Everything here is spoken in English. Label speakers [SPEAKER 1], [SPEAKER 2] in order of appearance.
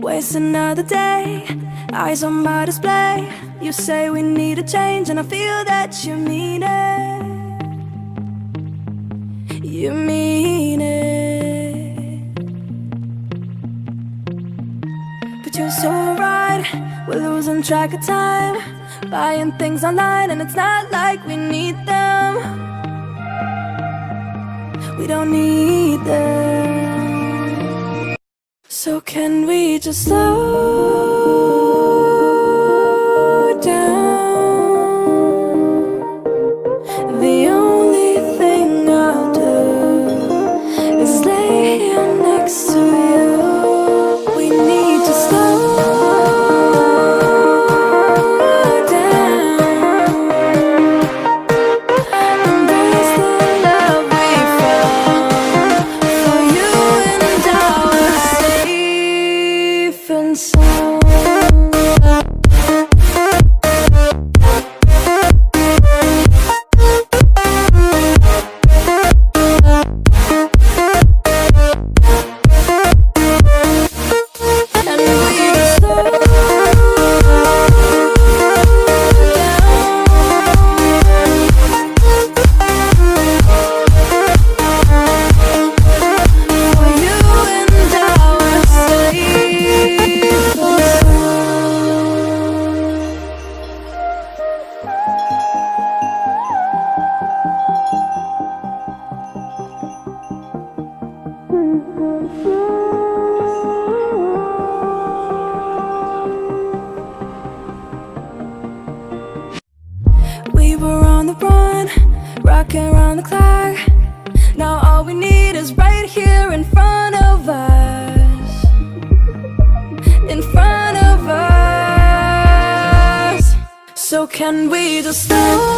[SPEAKER 1] Waste another day, eyes on my display. You say we need a change, and I feel that you mean it. You mean it. But you're so right, we're losing track of time, buying things online, and it's not like we need them. We don't need them. So can we just slow down? The only thing I'll do is lay here next to you. We need to slow down. Embrace the love we found, for you and I are safe and sound. We were on the run, rocking around the clock. Now all we need is right here in front of us. In front of us. So can we just slow